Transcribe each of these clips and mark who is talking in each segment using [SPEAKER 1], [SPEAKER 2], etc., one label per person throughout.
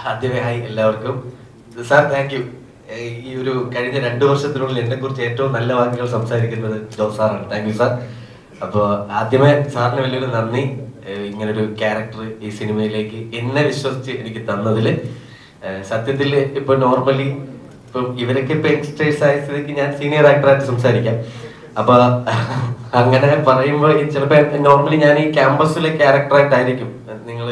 [SPEAKER 1] ആദ്യമേ ഹായ് എല്ലാവർക്കും. Sir thank you. ഈ ഒരു കഴിഞ്ഞ 2 വർഷത്തിനുള്ളിൽ എന്നെ കുറിച്ച് ഏറ്റവും നല്ല വാക്കുകൾ സംസാരിക്കുന്നത് ജോസ് സാറാണ്. Thank you sir. അപ്പോൾ ആദ്യമേ സാറിന് വലിയൊരു നന്ദി, ഇങ്ങനൊരു ക്യാരക്ടർ ഈ സിനിമയിലേക്ക് എന്നെ വിശ്വസിച്ച് എനിക്ക് തന്നതിൽ. സത്യത്തിൽ ഇപ്പൊ നോർമലി ഇപ്പം ഇവരൊക്കെ ഇപ്പൊ യങ്സ്റ്റേഴ്സ് ആയ സ്ഥിതിക്ക് ഞാൻ സീനിയർ ആക്ടറായിട്ട് സംസാരിക്കാം. അപ്പൊ അങ്ങനെ പറയുമ്പോൾ ചിലപ്പോ നോർമലി ഞാൻ ഈ ക്യാമ്പസിലെ ക്യാരക്ടറായിട്ടായിരിക്കും നിങ്ങൾ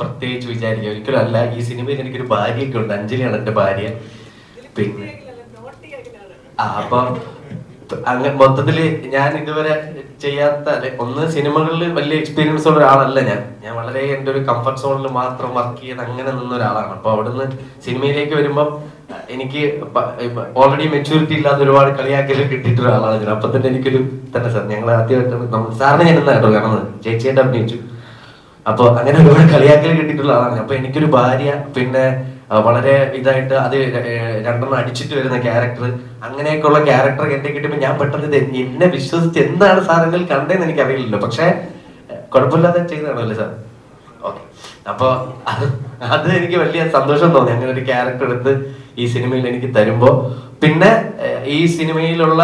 [SPEAKER 1] പ്രത്യേകിച്ച് വിചാരിക്കുക. ഒരിക്കലും അല്ല. ഈ സിനിമയിൽ എനിക്കൊരു ഭാര്യയൊക്കെ ഉണ്ട്, അഞ്ജലിയാണ് എന്റെ ഭാര്യ. പിന്നെ അപ്പൊ അങ്ങനെ മൊത്തത്തില് ഞാൻ ഇതുവരെ ചെയ്യാത്ത ഒന്ന് സിനിമകളിൽ വലിയ എക്സ്പീരിയൻസ് ഉള്ള ഒരാളല്ല ഞാൻ വളരെ എൻ്റെ ഒരു കംഫർട്ട് സോണിൽ മാത്രം വർക്ക് ചെയ്ത് അങ്ങനെ നിന്ന ഒരാളാണ്. അപ്പൊ അവിടുന്ന് സിനിമയിലേക്ക് വരുമ്പം എനിക്ക് ഓൾറെഡി മെച്യൂരിറ്റി ഇല്ലാത്ത ഒരുപാട് കളിയാക്കൽ കിട്ടിയിട്ടുള്ള ആളാണ് ഞാൻ. അപ്പൊ തന്നെ എനിക്കൊരു തന്നെ സാർ ഞങ്ങൾ ആദ്യമായിട്ടാണ് സാറിന് ഞാൻ എന്നാട്ടോ കാണുന്നത്, ചേച്ചിയായിട്ട് അഭിനയിച്ചു. അപ്പൊ അങ്ങനെ ഒരുപാട് കളിയാക്കൽ കിട്ടിയിട്ടുള്ള ആളാണ്. അപ്പൊ എനിക്കൊരു ഭാര്യ, പിന്നെ വളരെ ഇതായിട്ട് അത് 2 അടിച്ചിട്ട് വരുന്ന ക്യാരക്ടർ, അങ്ങനെയൊക്കെയുള്ള ക്യാരക്ടർ എന്റെ കിട്ടുമ്പോൾ ഞാൻ പെട്ടെന്ന് എന്നെ വിശ്വസിച്ച് എന്താണ് സാർ എന്നിൽ കണ്ടതെന്ന് എനിക്ക് അറിയില്ലല്ലോ, പക്ഷെ കുഴപ്പമില്ലാതെ ചെയ്തതാണല്ലേ സാർ. ഓക്കെ. അപ്പൊ അത് എനിക്ക് വലിയ സന്തോഷം തോന്നി അങ്ങനെ ഒരു ക്യാരക്ടർ എടുത്ത് ഈ സിനിമയിൽ എനിക്ക് തരുമ്പോ. പിന്നെ ഈ സിനിമയിലുള്ള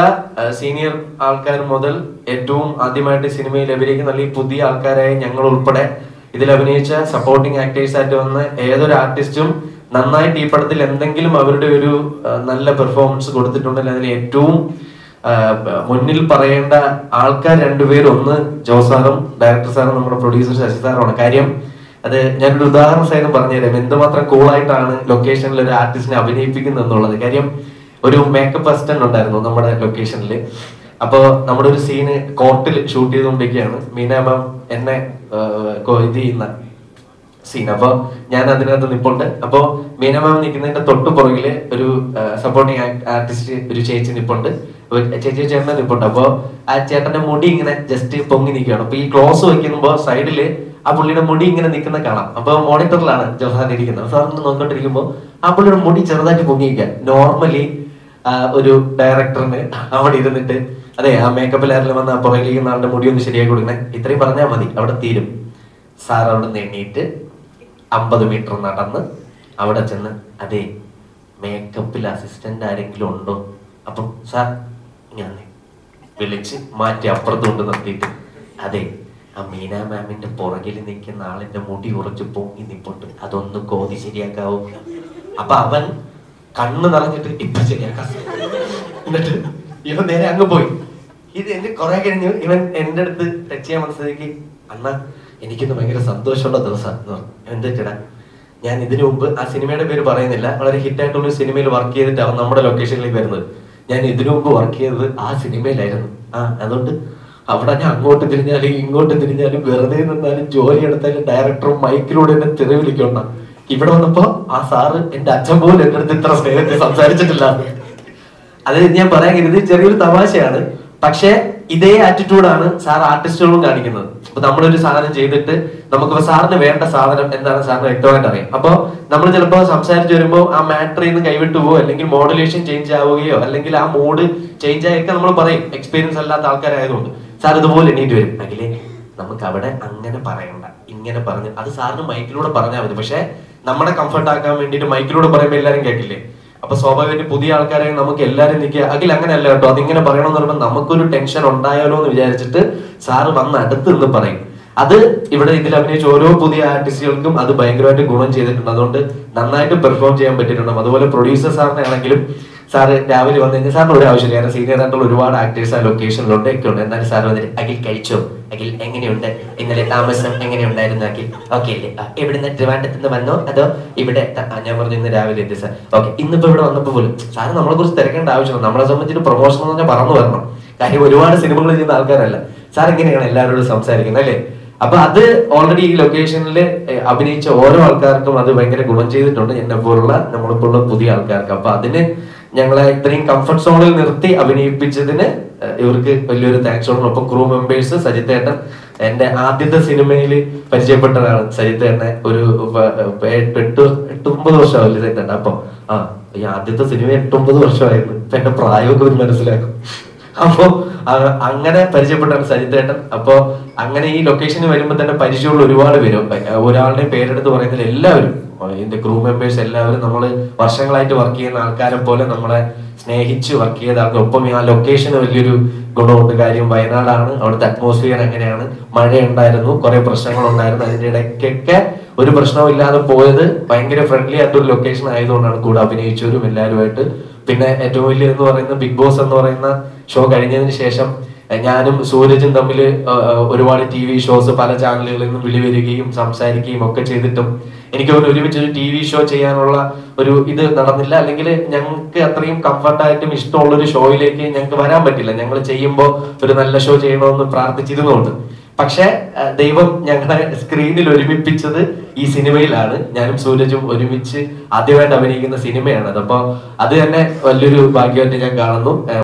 [SPEAKER 1] സീനിയർ ആൾക്കാർ മുതൽ ഏറ്റവും ആദ്യമായിട്ട് സിനിമയിൽ അഭിനയിക്കുന്ന അല്ലെങ്കിൽ പുതിയ ആൾക്കാരായ ഞങ്ങൾ ഉൾപ്പെടെ ഇതിൽ അഭിനയിച്ച സപ്പോർട്ടിങ് ആക്ടേഴ്സ് ആയിട്ട് വന്ന ഏതൊരു ആർട്ടിസ്റ്റും നന്നായിട്ട് ഈ പടത്തിൽ എന്തെങ്കിലും അവരുടെ ഒരു നല്ല പെർഫോമൻസ് കൊടുത്തിട്ടുണ്ടെങ്കിൽ അതിൽ ഏറ്റവും മുന്നിൽ പറയേണ്ട ആൾക്കാർ 2 പേരും, ഒന്ന് ജോസ് സാറും ഡയറക്ടർ സാറും നമ്മുടെ പ്രൊഡ്യൂസർ ശശി സാറുമാണ്. കാര്യം അത് ഞാനൊരു ഉദാഹരണ സഹിതം പറഞ്ഞുതരാം എന്തുമാത്രം കൂളായിട്ടാണ് ലൊക്കേഷനിൽ ഒരു ആർട്ടിസ്റ്റിനെ അഭിനയിപ്പിക്കുന്നത് എന്നുള്ളത്. കാര്യം ഒരു മേക്കപ്പ് അസിസ്റ്റന്റ് ഉണ്ടായിരുന്നു നമ്മുടെ ലൊക്കേഷനിൽ. അപ്പോ നമ്മുടെ ഒരു സീന് കോർട്ടിൽ ഷൂട്ട് ചെയ്തുകൊണ്ടിരിക്കുകയാണ്. മീന മാം എന്നെ ഇത് ചെയ്യുന്ന സീൻ. അപ്പൊ ഞാൻ അതിനകത്ത് നിപ്പുണ്ട്. അപ്പൊ മീന മാം നിൽക്കുന്നതിന്റെ തൊട്ട് പുറകില് ഒരു സപ്പോർട്ടിങ് ആർട്ടിസ്റ്റ് ഒരു ചേച്ചി നിപ്പുണ്ട്, ചേട്ടനെ നിപ്പുണ്ട്. അപ്പൊ ആ ചേട്ടന്റെ മുടി ഇങ്ങനെ ജസ്റ്റ് പൊങ്ങി നിൽക്കുകയാണ്. അപ്പൊ ഈ ക്ലോസ് വയ്ക്കുമ്പോ സൈഡില് ആ പുള്ളിയുടെ മുടി ഇങ്ങനെ നിൽക്കുന്ന കാണാം. അപ്പൊ മോണിറ്ററിലാണ് ജോസാൻ ഇരിക്കുന്നത്. സാറിന് നോക്കിക്കൊണ്ടിരിക്കുമ്പോ ആ പുള്ളിയുടെ മുടി ചെറുതായിട്ട് പൊങ്ങിയിരിക്കുക. നോർമലി ഒരു ഡയറക്ടറിന് അവിടെ ഇരുന്നിട്ട് അതെ ആ മേക്കപ്പ് ലാറിൽ വന്ന് ആ പുറകിലിരിക്കുന്ന ആളുടെ മുടി ഒന്ന് ശരിയാക്കി കൊടുക്കണേ, ഇത്രയും പറഞ്ഞാൽ മതി, അവിടെ തീരും. സാർ അവിടെ നിന്ന് എണ്ണീറ്റ് 50 മീറ്റർ നടന്ന് അവിടെ ചെന്ന് അതെ മേക്കപ്പിൽ അസിസ്റ്റന്റ് ആരെങ്കിലും ഉണ്ടോ, അപ്പം സാർ ഇങ്ങനെ വിളിച്ച് മാറ്റി അപ്പുറത്ത് കൊണ്ട് നിർത്തിയിട്ട് അതെ ആ മീന മാമിന്റെ പുറകിൽ നിൽക്കുന്ന ആളിന്റെ മുടി ഉറച്ചു പൊങ്ങി നിപ്പുണ്ട്, അതൊന്ന് കോതി ശരിയാക്കാവോ. അപ്പൊ അവൻ കണ്ണ് നിറഞ്ഞിട്ട് ഇപ്പൊ ശരിയാക്കാം. എന്നിട്ട് ഇവൻ നേരെ അങ്ങ് പോയി. ഇത് എന്റെ കുറെ കഴിഞ്ഞു ഇവൻ എന്റെ അടുത്ത് ടച്ച് ചെയ്യാൻ മനസ്സിലേക്ക്, അണ്ണ എനിക്കിന്ന് ഭയങ്കര സന്തോഷമുള്ള ദിവസം എന്ന് പറഞ്ഞു. എന്താ ഞാൻ ഇതിനു മുമ്പ് ആ സിനിമയുടെ പേര് പറയുന്നില്ല, വളരെ ഹിറ്റായിട്ടുള്ള ഒരു സിനിമയിൽ വർക്ക് ചെയ്തിട്ടാണ് നമ്മുടെ ലൊക്കേഷനിലേക്ക് വരുന്നത്. ഞാൻ ഇതിനു മുമ്പ് വർക്ക് ചെയ്തത് ആ സിനിമയിലായിരുന്നു. അതുകൊണ്ട് അവിടെ ഞാൻ അങ്ങോട്ട് തിരിഞ്ഞാലും ഇങ്ങോട്ട് തിരിഞ്ഞാലും വെറുതെ നിന്നാലും ജോലി എടുത്താലും ഡയറക്ടറും മൈക്കിലൂടെ എന്നെ തെറി വിളിക്കണ്ട. ഇവിടെ വന്നപ്പോ ആ സാറ് എന്റെ അച്ഛൻ പോലും എന്റെ അടുത്ത് ഇത്ര സ്നേഹത്തിൽ സംസാരിച്ചിട്ടില്ല. അത് ഞാൻ പറയാൻ കരുതി ചെറിയൊരു തമാശയാണ്. പക്ഷെ ഇതേ ആറ്റിറ്റ്യൂഡാണ് സാർ ആർട്ടിസ്റ്റുകളും കാണിക്കുന്നത്. അപ്പൊ നമ്മളൊരു സാധനം ചെയ്തിട്ട് നമുക്കിപ്പോ സാറിന് വേണ്ട സാധനം എന്താണ് സാറിന് വ്യക്തമായിട്ട് അറിയാം. അപ്പൊ നമ്മൾ ചിലപ്പോ സംസാരിച്ച് വരുമ്പോൾ ആ മാറ്ററിൽ നിന്ന് കൈവിട്ടു പോവോ, അല്ലെങ്കിൽ മോഡുലേഷൻ ചേഞ്ച് ആവുകയോ അല്ലെങ്കിൽ ആ മൂഡ് ചേഞ്ച് ആയൊക്കെ നമ്മൾ പറയും, എക്സ്പീരിയൻസ് അല്ലാത്ത ആൾക്കാരായതുകൊണ്ട്. സാർ ഇതുപോലെ എണീറ്റ് വരും, അഖിലേ നമുക്ക് അവിടെ അങ്ങനെ പറയണ്ട, ഇങ്ങനെ പറഞ്ഞു. അത് സാറിന് മൈക്കിലൂടെ പറഞ്ഞാൽ മതി. പക്ഷെ നമ്മുടെ കംഫർട്ട് ആക്കാൻ വേണ്ടിയിട്ട് മൈക്കിലൂടെ പറയുമ്പോൾ എല്ലാവരും കേട്ടില്ലേ. അപ്പൊ സ്വാഭാവികമായിട്ട് പുതിയ ആൾക്കാരെ നമുക്ക് എല്ലാവരും നിൽക്കുക അഖിൽ അങ്ങനെയല്ല കേട്ടോ, അതിങ്ങനെ പറയണമെന്ന് പറയുമ്പോൾ നമുക്കൊരു ടെൻഷൻ ഉണ്ടായാലോ എന്ന് വിചാരിച്ചിട്ട് സാറ് വന്ന് അടുത്ത് നിന്ന് പറയും. അത് ഇവിടെ ഇതിൽ അഭിനയിച്ച ഓരോ പുതിയ ആർട്ടിസ്റ്റുകൾക്കും അത് ഭയങ്കരമായിട്ട് ഗുണം ചെയ്തിട്ടുണ്ട്. അതുകൊണ്ട് നന്നായിട്ട് പെർഫോം ചെയ്യാൻ പറ്റിയിട്ടുണ്ട്. അതുപോലെ പ്രൊഡ്യൂസർ സാറിനെ ആണെങ്കിലും സാറ് രാവിലെ വന്നു കഴിഞ്ഞാൽ സാറിന് ഒരു ആവശ്യമില്ല, കാരണം സീനിയർ ആയിട്ടുള്ള ഒരുപാട് ആക്ടേഴ്സ് ആ ലൊക്കേഷനിലുണ്ട് ഒക്കെ ഉണ്ട്. എന്നാലും സാർ വന്നിട്ട് അഖിൽ കഴിച്ചോ, അഖിൽ എങ്ങനെയുണ്ട്, ഇന്നലെ താമസം എങ്ങനെയുണ്ടായിരുന്നു അഖിൽ, ഓക്കെ അല്ലേ, എവിടുന്ന് ട്രിവാൻഡ്രത്ത് നിന്ന് വന്നോ അതോ ഇവിടെ, ഞാൻ പറഞ്ഞു ഇന്ന് രാവിലെ എത്തി സാർ, ഓക്കെ ഇന്നിപ്പോ ഇവിടെ വന്നപ്പോ പോലും സാറ് നമ്മളെ കുറിച്ച് തിരക്കേണ്ട ആവശ്യമില്ല. നമ്മളെ സംബന്ധിച്ചിട്ട് പ്രൊമോഷൻ എന്ന് പറഞ്ഞാൽ പറന്നു വരണം. കാര്യം ഒരുപാട് സിനിമകൾ ചെയ്യുന്ന ആൾക്കാരല്ല. സാർ ഇങ്ങനെയാണ് എല്ലാവരോടും സംസാരിക്കുന്നത് അല്ലേ. അപ്പൊ അത് ഓൾറെഡി ഈ ലൊക്കേഷനിൽ അഭിനയിച്ച ഓരോ ആൾക്കാർക്കും അത് ഭയങ്കര ഗുണം ചെയ്തിട്ടുണ്ട്, എന്നെ പോലുള്ള നമ്മളിപ്പോഴുള്ള പുതിയ ആൾക്കാർക്ക്. അപ്പൊ അതിന് ഞങ്ങളെ ഇത്രയും കംഫർട്ട് സോണിൽ നിർത്തി അഭിനയിപ്പിച്ചതിന് ഇവർക്ക് വലിയൊരു താങ്ക്സ് ഉണ്ട്. ഒപ്പം ക്രൂ മെമ്പേഴ്സ്, സജിത്ത് ഏട്ടൻ എന്റെ ആദ്യത്തെ സിനിമയിൽ പരിചയപ്പെട്ടതാണ്. സജിത്ത് ഏട്ടനെ ഒരു 8-9 വർഷമാവില്ലേ സജിത്ത് ഏട്ടൻ. അപ്പൊ ഈ ആദ്യത്തെ സിനിമ 8-9 വർഷമായിരുന്നു. ഇപ്പൊ എന്റെ പ്രായമൊക്കെ ഒരു മനസ്സിലാക്കും. അപ്പോ അങ്ങനെ പരിചയപ്പെട്ടാണ് സജിത്തേട്ടൻ. അപ്പോ അങ്ങനെ ഈ ലൊക്കേഷന് വരുമ്പോൾ തന്നെ പരിചയമുള്ള ഒരുപാട് പേര്, ഒരാളുടെ പേരെടുത്ത് പറയുന്നതിൽ എല്ലാവരും ഇതിന്റെ ക്രൂ മെമ്പേഴ്സ് എല്ലാവരും നമ്മൾ വർഷങ്ങളായിട്ട് വർക്ക് ചെയ്യുന്ന ആൾക്കാരെ പോലെ നമ്മളെ സ്നേഹിച്ച് വർക്ക് ചെയ്താണ്. ഒപ്പം ആ ലൊക്കേഷന് വലിയൊരു ഗുണമുണ്ട്. കാര്യം വയനാടാണ്, അവിടുത്തെ അറ്റ്മോസ്ഫിയർ എങ്ങനെയാണ്, മഴയുണ്ടായിരുന്നു, കുറെ പ്രശ്നങ്ങളുണ്ടായിരുന്നു. അതിന്റെ ഇടയ്ക്കൊക്കെ ഒരു പ്രശ്നമില്ലാതെ പോയത് ഭയങ്കര ഫ്രണ്ട്ലി ആയിട്ടൊരു ലൊക്കേഷൻ ആയതുകൊണ്ടാണ്. കൂടെ അഭിനയിച്ചവരും എല്ലാവരുമായിട്ട്. പിന്നെ ഏറ്റവും വലിയ എന്ന് പറയുന്ന ബിഗ് ബോസ് എന്ന് പറയുന്ന ഷോ കഴിഞ്ഞതിന് ശേഷം ഞാനും സൂരജും തമ്മിൽ ഒരുപാട് TV ഷോസ് പല ചാനലുകളിൽ നിന്നും വിളി വരികയും സംസാരിക്കുകയും ഒക്കെ ചെയ്തിട്ടും എനിക്ക് ഒരുമിച്ച് ഒരു TV ഷോ ചെയ്യാനുള്ള ഒരു ഇത് നടന്നില്ല. അല്ലെങ്കിൽ ഞങ്ങൾക്ക് അത്രയും കംഫർട്ടായിട്ടും ഇഷ്ടമുള്ള ഒരു ഷോയിലേക്ക് ഞങ്ങൾക്ക് വരാൻ പറ്റില്ല. ഞങ്ങൾ ചെയ്യുമ്പോൾ ഒരു നല്ല ഷോ ചെയ്യണമെന്ന് പ്രാർത്ഥിച്ചിരുന്നുണ്ട്. പക്ഷെ ദൈവം ഞങ്ങളെ സ്ക്രീനിൽ ഒരുമിപ്പിച്ചത് ഈ സിനിമയിലാണ്. ഞാനും സൂരജും ഒരുമിച്ച് ആദ്യമായിട്ട് അഭിനയിക്കുന്ന സിനിമയാണ്. അപ്പൊ അത് തന്നെ വലിയൊരു ഭാഗ്യമായിട്ട് ഞാൻ കാണുന്നു.